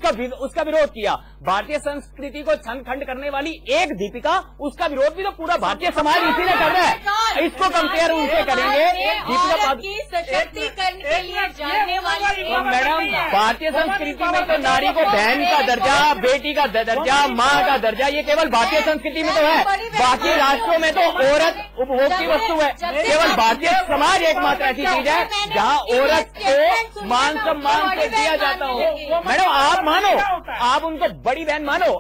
उसका विरोध किया। भारतीय संस्कृति को छंद खंड करने वाली एक दीपिका, उसका विरोध भी तो पूरा भारतीय समाज इसी ने कर रहा है। इसको कंपेयर उनसे करेंगे। दीपिका सशक्तिकरण के लिए जानने वाली मैडम, भारतीय संस्कृति में तो नारी को बहन का दर्जा, बेटी का दर्जा, माँ का दर्जा, ये केवल भारतीय संस्कृति में तो है। बाकी राष्ट्रों में तो औरत उपभोग की वस्तु है। केवल भारतीय समाज एकमात्र ऐसी चीज है जहाँ औरत को मान सम्मान से दिया जाता हो। मैडम आप मानो, आप उनको बड़ी बहन मानो,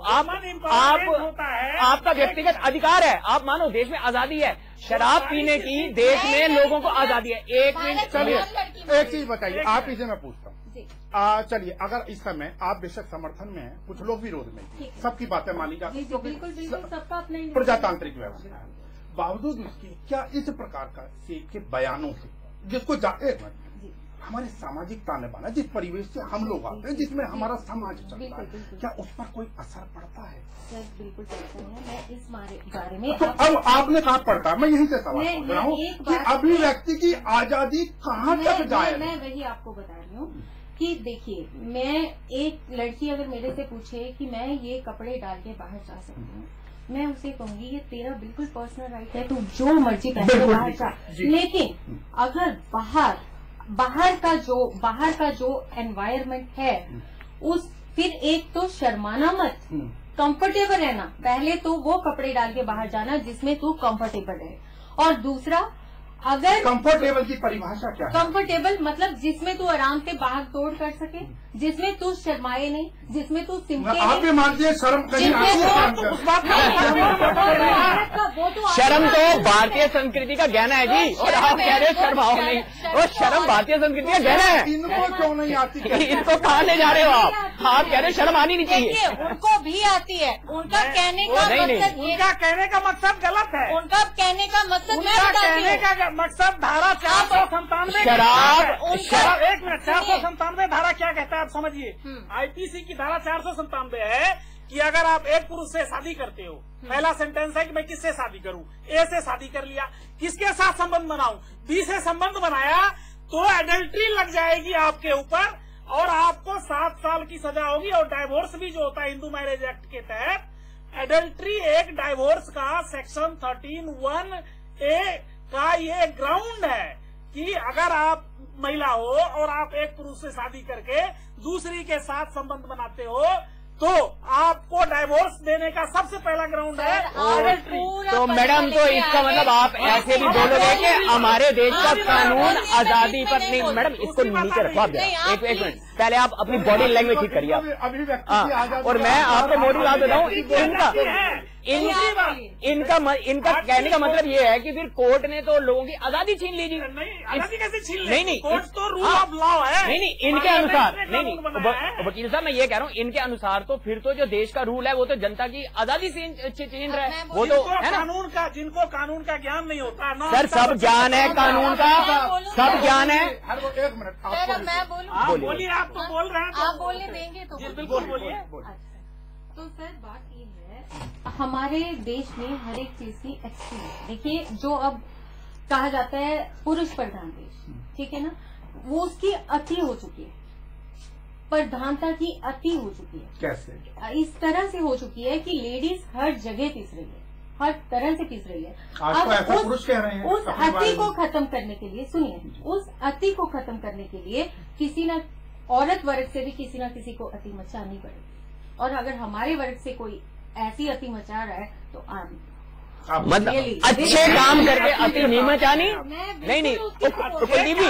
आपका व्यक्तिगत अधिकार है, आप मानो देश में आजादी है, शराब पीने की देश में लोगों को आजादी है। एक मिनट चलिए, एक चीज बताइए, आप इसे मैं पूछता हूँ। चलिए, अगर इस समय आप बेशक समर्थन में हैं, कुछ लोग विरोध में, सबकी बातें मानी जाती है, बिल्कुल सबका अपना प्रजातांत्रिक व्यवस्था है। बावजूद इसके क्या इस प्रकार के बयानों से जिसको हमारे सामाजिक ताने बाना, जिस परिवेश से हम लोग आते हैं, जिसमें हमारा समाज चलता है, क्या उस पर कोई असर पड़ता है? सर बिल्कुल पड़ता है। मैं इस बारे में तो अब आपने कहा पड़ता है, मैं यही से सवाल पूछ रहा हूँ कि अभिव्यक्ति की आजादी कहाँ तक जाए। मैं वही आपको बता रही हूँ कि देखिए, मैं एक लड़की अगर मेरे से पूछे कि मैं ये कपड़े डाल के बाहर जा सकती हूँ, मैं उसे कहूंगी ये तेरा बिल्कुल पर्सनल राइट है, तू जो मर्जी पहन के बाहर जा। लेकिन अगर बाहर का जो एनवायरनमेंट है, फिर एक तो शर्माना मत, कंफर्टेबल रहना। पहले तो वो कपड़े डाल के बाहर जाना जिसमें तू कंफर्टेबल है, और दूसरा, अगर कंफर्टेबल की परिभाषा क्या है? कंफर्टेबल मतलब जिसमें तू आराम से भाग दौड़ कर सके, जिसमें तू शर्माए नहीं, जिसमें तू सिमटे आप भी मानती है शर्म कहीं शर्म तो भारतीय संस्कृति का गहना है जी, और आप कह रहे हो शर्माओ नहीं, और शर्म भारतीय संस्कृति का गहना है। इनको क्यों नहीं आती? इसको कहाँ ले जा रहे हो आप कह रहे हो शर्म आनी नहीं चाहिए। उनको भी आती है, उनका कहने का मकसद, उनका कहने का मकसद गलत है। उनका कहने का मकसद मैं कहने का मकसद धारा 497 शराब, एक मिनट, 497 धारा क्या कहता है आप समझिए। आईपीसी की धारा 497 है कि अगर आप एक पुरुष से शादी करते हो, पहला सेंटेंस है कि मैं किससे शादी करूं, ए से शादी कर लिया, किसके साथ संबंध बनाऊं, बी से संबंध बनाया, तो एडल्ट्री लग जाएगी आपके ऊपर और आपको 7 साल की सजा होगी। और डाइवोर्स भी जो होता है हिंदू मैरिज एक्ट के तहत, एडल्ट्री एक डाइवोर्स का सेक्शन 13(1)(a) का ये ग्राउंड है कि अगर आप महिला हो और आप एक पुरुष से शादी करके दूसरी के साथ संबंध बनाते हो, तो आपको डाइवोर्स देने का सबसे पहला ग्राउंड है एडल्ट्री। तो मैडम, तो इसका मतलब आप ऐसे भी बोलोगे कि हमारे देश का कानून आजादी पर नहीं। मैडम, इसको नीचे रखो आप, एक मिनट, पहले आप अपनी बॉडी लैंग्वेज ठीक करिए आप। और मैं आपको मोदी बात बताऊँ, इनका कहने का मतलब ये है कि फिर कोर्ट ने तो लोगों की आजादी छीन ली जी। आजादी कैसे छीन ली? नहीं, कोर्ट तो रूल ऑफ लॉ है। नहीं, इनके अनुसार नहीं, वकील साहब मैं ये कह रहा हूँ, इनके अनुसार तो फिर तो जो देश का रूल है वो तो जनता की आजादी छीन रहा है, वो तो है ना। जिनको कानून का ज्ञान नहीं होता ना। सर, सब ज्ञान है कानून का, सब ज्ञान है। एक मिनट, मैं बोलूं? बोलिए, आप तो बोल रहे हैं, आप बोलने देंगे तो बिल्कुल बोलिए। तो सर बात ये है, हमारे देश में हर एक चीज की एक्सट्रीम है। देखिए, जो अब कहा जाता है पुरुष प्रधान देश, ठीक है ना, वो उसकी अति हो चुकी है, प्रधानता की अति हो चुकी है। कैसे? इस तरह से हो चुकी है कि लेडीज हर जगह पिस रही है, हर तरह से पिस रही है। आज तो ऐसा पुरुष कह रहे हैं। उस अति को खत्म करने के लिए, सुनिए, उस अति को खत्म करने के लिए किसी न औरत वर्ग से भी किसी न किसी को अति मचानी पड़ेगी। और अगर हमारे वर्ग से कोई ऐसी अति मचा रहा है तो मतलब अच्छे काम करके अति नहीं मचानी, नहीं कुलदीप जी,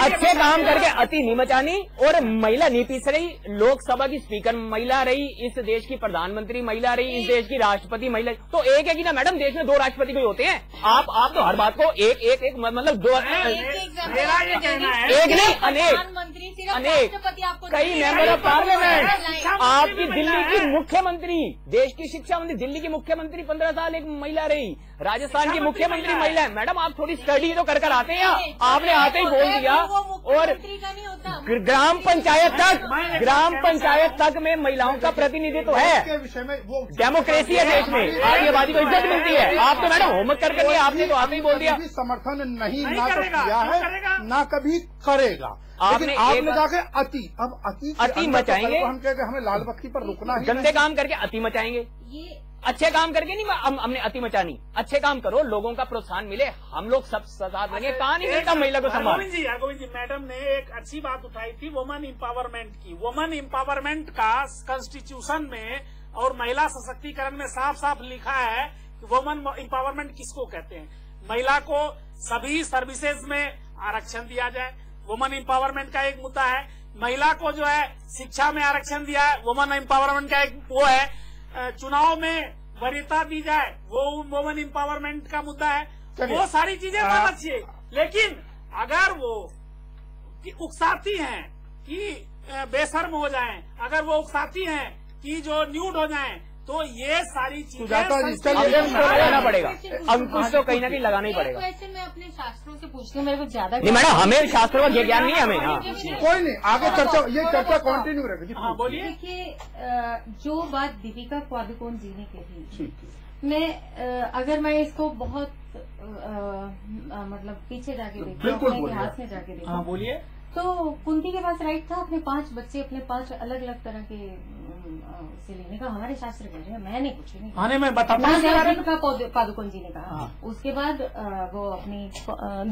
अच्छे काम करके अति नहीं मचानी। और महिला नहीं पीस रही, लोकसभा की स्पीकर महिला रही, इस देश की प्रधानमंत्री महिला रही, इस देश की राष्ट्रपति महिला, तो एक है कि ना मैडम, देश में 2 राष्ट्रपति कोई होते हैं? आप तो हर बात को एक मतलब 2, एक नहीं अनेक कई मेंबर ऑफ पार्लियामेंट। आपकी दिल्ली की मुख्यमंत्री, देश की शिक्षा मंत्री, दिल्ली की मुख्यमंत्री 15 साल एक महिला आ रही। राजस्थान की मुख्यमंत्री महिला है। मैडम आप थोड़ी स्टडी तो कर आते हैं, आपने आते ही बोल दिया। और ग्राम पंचायत तक में महिलाओं का प्रतिनिधित्व है, विषय में वो डेमोक्रेसी है देश में, आदिवासी को इज्जत मिलती है। आप तो मैडम होमवर्क करके आपने तो आते ही बोल दिया। समर्थन नहीं ना तो किया है ना कभी करेगा। आपने जाके अति मचाएंगे। हम कहते हमें लाल बत्ती पर रुकना है, गंदे काम करके अति मचाएंगे। ये अच्छे काम करके नहीं हमने अति मचानी। अच्छे काम करो, लोगों का प्रोत्साहन मिले, हम लोग सब साथ लगे। कहाँ नहीं मिलता महिला को सम्मान। गोविंद जी मैडम ने एक अच्छी बात उठाई थी वुमन एम्पावरमेंट की। वुमन एम्पावरमेंट का कॉन्स्टिट्यूशन में और महिला सशक्तिकरण में साफ साफ लिखा है कि वुमन एम्पावरमेंट किसको कहते हैं। महिला को सभी सर्विसेज में आरक्षण दिया जाए, वुमन एम्पावरमेंट का एक मुद्दा है। महिला को जो है शिक्षा में आरक्षण दिया है, वुमन एम्पावरमेंट का एक वो है। चुनाव में वरीयता दी जाए, वो वुमन एम्पावरमेंट का मुद्दा है। वो सारी चीजें बहुत अच्छी है, लेकिन अगर वो उकसाती हैं कि बेशर्म हो जाएं, अगर वो उकसाती हैं कि जो न्यूड हो जाएं, तो ये सारी चीजें लगाना पड़ेगा। अंकुश तो कहीं ना कहीं लगाना ही पड़ेगा। वैसे मैं अपने शास्त्रों से पूछती हूँ, मेरे को ज्यादा नहीं मैडम, हमें शास्त्रों का ज्ञान नहीं है हमें। हाँ कोई नहीं, आगे चर्चा कंटिन्यू रहेगी। हाँ बोलिए। देखिए, जो बात दीपिका पादुकोण जी ने कही, मैं अगर मैं इसको बहुत मतलब पीछे जाके देखूं, अपने इतिहास में जाके देखूं, बोलिए, तो कुंती के पास राइट था अपने 5 बच्चे, अपने 5 अलग अलग तरह के से लेने का। हमारे शास्त्र कह रहे हैं, मैंने कुछ नहीं आने में बताता हूँ। पादुकोण जी ने कहा। उसके बाद वो अपनी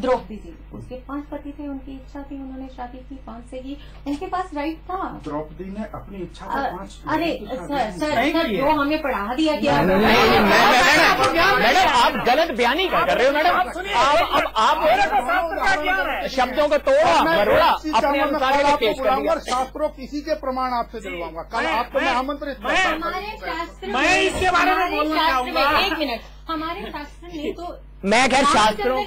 द्रौपदी जी, उसके 5 पति थे, उनकी इच्छा थी, उन्होंने शादी की 5 से ही, उनके पास राइट था। द्रौपदी ने अपनी इच्छा से 5। अरे सर जो हमें पढ़ा दिया गया। मैडम आप गलत बयानी कर रहे हो मैडम। आप शब्दों को तोड़ा मरोड़ा अपने अनुसार पेश कर दिया। शास्त्रों किसी के प्रमाण आपसे दिलवाऊंगा कल, आपको मैं आमंत्रित। हमारे शास्त्र मैं इसके बारे में बोलना चाहूंगा। 1 मिनट, हमारे शास्त्र ने तो मैं खैर शास्त्रों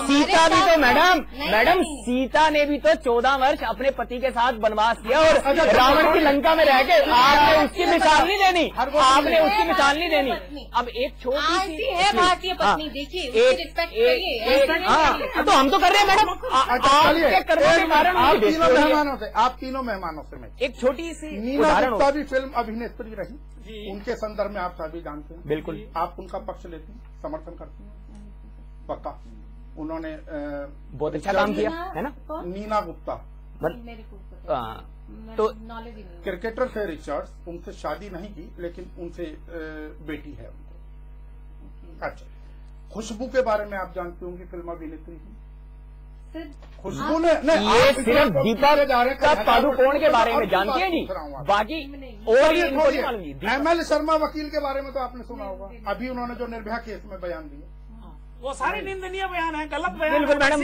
सीता भी तो मैडम सीता ने भी तो 14 वर्ष अपने पति के साथ वनवास किया और रावण की लंका में रह के। आपने उसकी मिसाल नहीं देनी, आपने उसकी मिसाल नहीं देनी। अब एक छोटी सी है भारतीय पत्नी, देखिए रिस्पेक्ट करिए। हाँ तो हम तो कर रहे हैं मैडम, आपके कर्मों के कारण। आप तीनों मेहमानों से मैं एक छोटी सी नीना गुप्ता भी फिल्म अभिनेत्री रही, उनके संदर्भ में आप सभी जानते हैं। बिल्कुल आप उनका पक्ष लेते हैं, समर्थन करते हैं? पक्का। उन्होंने बहुत अच्छा काम किया है ना। नीना गुप्ता तो क्रिकेटर थे रिचर्ड्स, उनसे शादी नहीं की लेकिन उनसे बेटी है उनको। अच्छा, खुशबू के बारे में आप जानते होंगे, फिल्म अभिनेत्री थी खुशबू ने। ये सिर्फ दीपिका पादुकोण के बारे में जानती है जी, बाकी और ML शर्मा वकील के बारे में तो आपने सुना होगा, अभी उन्होंने जो निर्भया केस में बयान दिया, वो सारे निंदनीय बयान है, गलत बयान। बिल्कुल मैडम,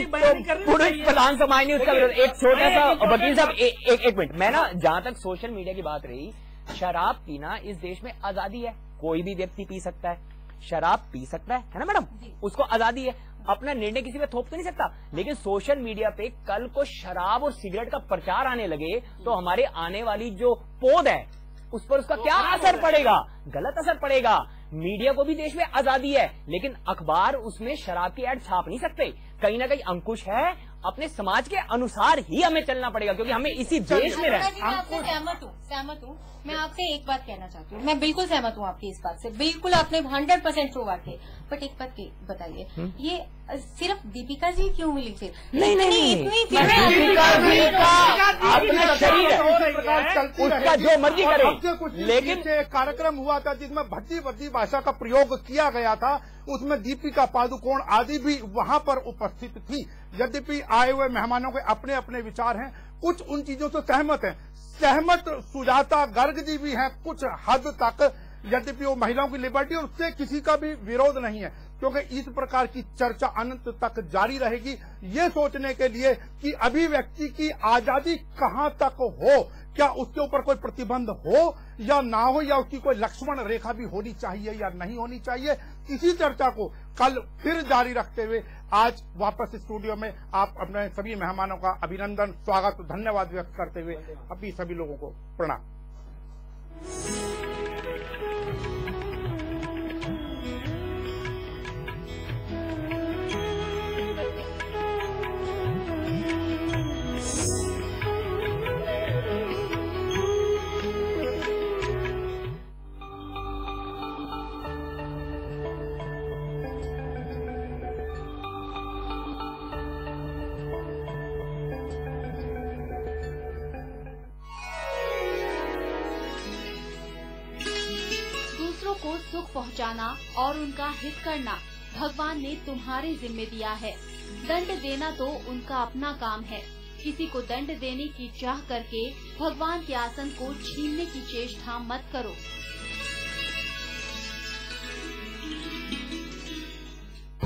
पूरे प्रधान समाज ने उसका एक छोटा सा वकील साहब एक मिनट, मैं ना जहाँ तक सोशल मीडिया की बात रही, शराब पीना इस देश में आजादी है, कोई भी व्यक्ति पी सकता है, शराब पी सकता है ना मैडम, उसको आजादी है, अपना निर्णय किसी पे थोप तो नहीं सकता। लेकिन सोशल मीडिया पे कल को शराब और सिगरेट का प्रचार आने लगे तो हमारे आने वाली जो पौध है उस पर उसका क्या असर पड़ेगा? गलत असर पड़ेगा। मीडिया को भी देश में आजादी है, लेकिन अखबार उसमें शराब की ऐड छाप नहीं सकते। कहीं ना कहीं अंकुश है, अपने समाज के अनुसार ही हमें चलना पड़ेगा, क्योंकि हमें इसी देश में रहना। मैं आपसे सहमत हूँ। मैं आपसे एक बात कहना चाहती हूँ, मैं बिल्कुल सहमत हूँ आपकी इस बात से, बिल्कुल आपने 100% ट्रू बात की। बट एक बात बताइए, ये सिर्फ दीपिका जी क्यों मिली थी? नहीं, दीपिका जी का अपना शरीर है, उसका जो मर्जी करे। लेकिन एक कार्यक्रम हुआ था जिसमें भद्दी भाषा का प्रयोग किया गया था, उसमें दीपिका पादुकोण आदि भी वहां पर उपस्थित थी। यद्यपि आए हुए मेहमानों के अपने अपने विचार हैं, कुछ उन चीजों से सहमत सुजाता गर्ग जी भी हैं कुछ हद तक, यद्यपि वो महिलाओं की लिबर्टी और उससे किसी का भी विरोध नहीं है, क्योंकि इस प्रकार की चर्चा अनंत तक जारी रहेगी, ये सोचने के लिए कि अभिव्यक्ति की आजादी कहां तक हो, क्या उसके ऊपर कोई प्रतिबंध हो या ना हो, या उसकी कोई लक्ष्मण रेखा भी होनी चाहिए या नहीं होनी चाहिए। इसी चर्चा को कल फिर जारी रखते हुए आज वापस स्टूडियो में आप अपने सभी मेहमानों का अभिनंदन, स्वागत, धन्यवाद व्यक्त करते हुए अपनी सभी लोगों को प्रणाम। को सुख पहुंचाना और उनका हित करना भगवान ने तुम्हारे जिम्मे दिया है। दंड देना तो उनका अपना काम है। किसी को दंड देने की चाह करके भगवान के आसन को छीनने की चेष्टा मत करो।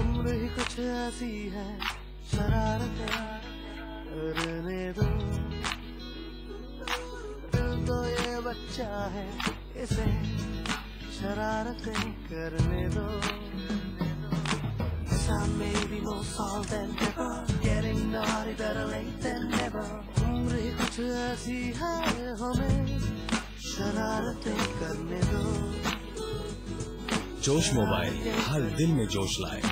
उम्र ही कुछ ऐसी है, शरारतें करने दो। दिल तो ये बच्चा है, इसे शरारतें करने दो। Some may be more salt than pepper, getting naughty better late than never. उम्र ही कुछ ऐसी है, हमें शरारतें करने दो। जोश मोबाइल हर दिन में जोश लाए।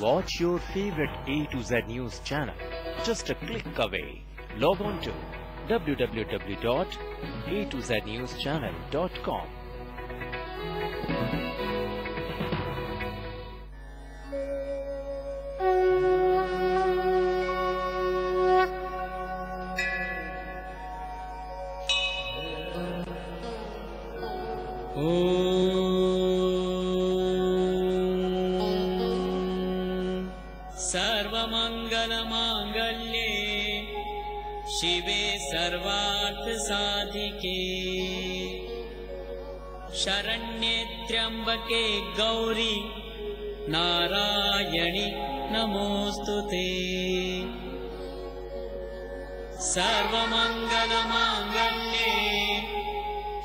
Watch your favorite A to Z News channel just a click away. Log on to www.a2znewschannel.com. सर्वमंगलमांगल्ये शिवे सर्वार्थ साधिके शरण्ये त्र्यंबके गौरी नारायणी नमोस्तुते। सर्वमंगलमांगल्ये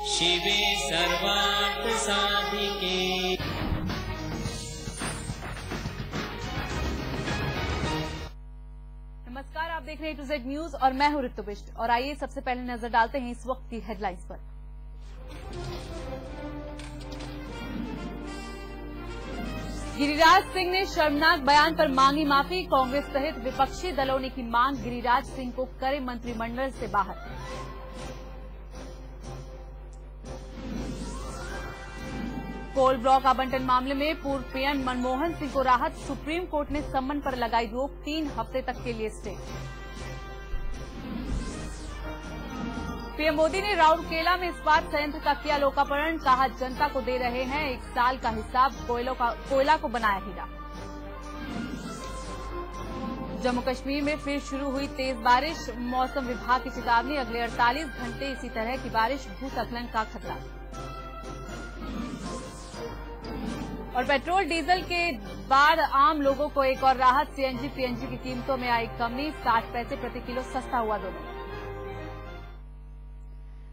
शिवे सर्वार्थ साधिके। नमस्कार, आप देख रहे हैं A to Z न्यूज और मैं हूं ऋतु बिष्ट। और आइए सबसे पहले नजर डालते हैं इस वक्त की हेडलाइंस पर। गिरिराज सिंह ने शर्मनाक बयान पर मांगी माफी। कांग्रेस सहित विपक्षी दलों ने की मांग, गिरिराज सिंह को करे मंत्रिमंडल से बाहर। कोल ब्लॉक आवंटन मामले में पूर्व पीएम मनमोहन सिंह को राहत, सुप्रीम कोर्ट ने सम्मन पर लगाई रोक, 3 हफ्ते तक के लिए स्टे। पीएम मोदी ने राउरकेला में इस्पात संयंत्र का किया लोकार्पण, कहा जनता को दे रहे हैं 1 साल का हिसाब, कोयला को बनाया हीरा। जम्मू कश्मीर में फिर शुरू हुई तेज बारिश, मौसम विभाग की चेतावनी, अगले 48 घंटे इसी तरह की बारिश, भूस्खलन का खतरा। और पेट्रोल डीजल के बाद आम लोगों को एक और राहत, सीएनजी पीएनजी की कीमतों में आई कमी, 60 पैसे प्रति किलो सस्ता हुआ दोनों।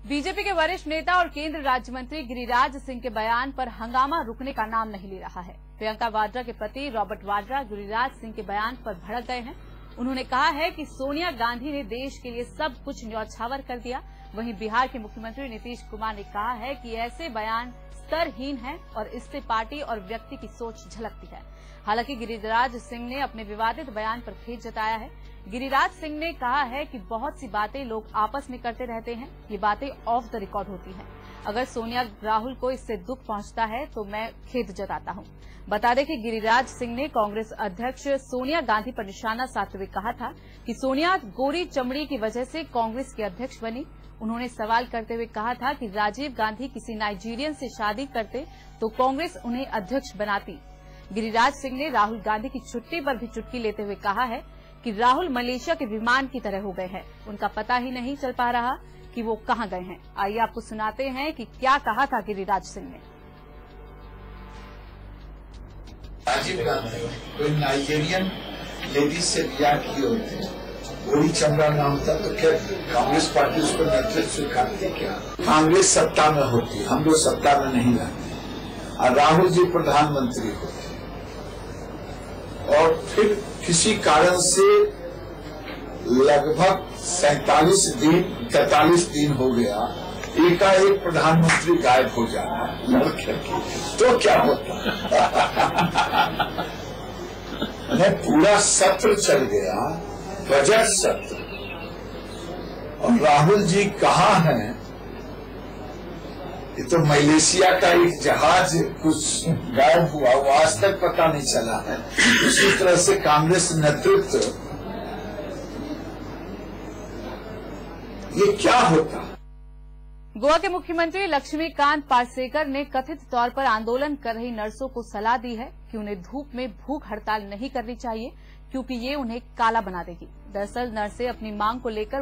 बीजेपी के वरिष्ठ नेता और केंद्र राज्य मंत्री गिरिराज सिंह के बयान पर हंगामा रुकने का नाम नहीं ले रहा है। प्रियंका वाड्रा के पति रॉबर्ट वाड्रा गिरिराज सिंह के बयान पर भड़क गए हैं। उन्होंने कहा है कि सोनिया गांधी ने देश के लिए सब कुछ न्यौछावर कर दिया। वहीं बिहार के मुख्यमंत्री नीतीश कुमार ने कहा है कि ऐसे बयान स्तरहीन है और इससे पार्टी और व्यक्ति की सोच झलकती है। हालांकि गिरिराज सिंह ने अपने विवादित बयान पर खेद जताया है। गिरिराज सिंह ने कहा है कि बहुत सी बातें लोग आपस में करते रहते हैं, ये बातें ऑफ द रिकॉर्ड होती हैं। अगर सोनिया राहुल को इससे दुख पहुंचता है तो मैं खेद जताता हूं। बता दें कि गिरिराज सिंह ने कांग्रेस अध्यक्ष सोनिया गांधी पर निशाना साधते हुए कहा था कि सोनिया गोरी चमड़ी की वजह से कांग्रेस की अध्यक्ष बनी। उन्होंने सवाल करते हुए कहा था कि राजीव गांधी किसी नाइजीरियन से शादी करते तो कांग्रेस उन्हें अध्यक्ष बनाती। गिरिराज सिंह ने राहुल गांधी की छुट्टी पर भी चुटकी लेते हुए कहा है कि राहुल मलेशिया के विमान की तरह हो गए हैं, उनका पता ही नहीं चल पा रहा कि वो कहां गए हैं। आइए आपको सुनाते हैं कि क्या कहा था गिरिराज सिंह ने। राजीव गांधी कोई नाइजीरियन लेडीज से ब्याह किए होते, गोरी चमड़ा नाम था, तो क्या कांग्रेस पार्टी उसको नेतृत्व स्वीकारती? क्या कांग्रेस सत्ता में होती, हम लोग सत्ता में नहीं रहते, और राहुल जी प्रधानमंत्री होते, और फिर किसी कारण से लगभग 43 दिन हो गया, एकाएक प्रधानमंत्री गायब हो जाना तो क्या होता? पूरा सत्र चल गया, बजट सत्र, और राहुल जी कहाँ हैं? ये तो मलेशिया का एक जहाज कुछ गायब हुआ, वो आज तक पता नहीं चला है। उसी तरह से कांग्रेस नेतृत्व, ये क्या होता? गोवा के मुख्यमंत्री लक्ष्मीकांत पार्सेकर ने कथित तौर पर आंदोलन कर रही नर्सों को सलाह दी है कि उन्हें धूप में भूख हड़ताल नहीं करनी चाहिए, क्योंकि ये उन्हें काला बना देगी। दरअसल नर्सें अपनी मांग को लेकर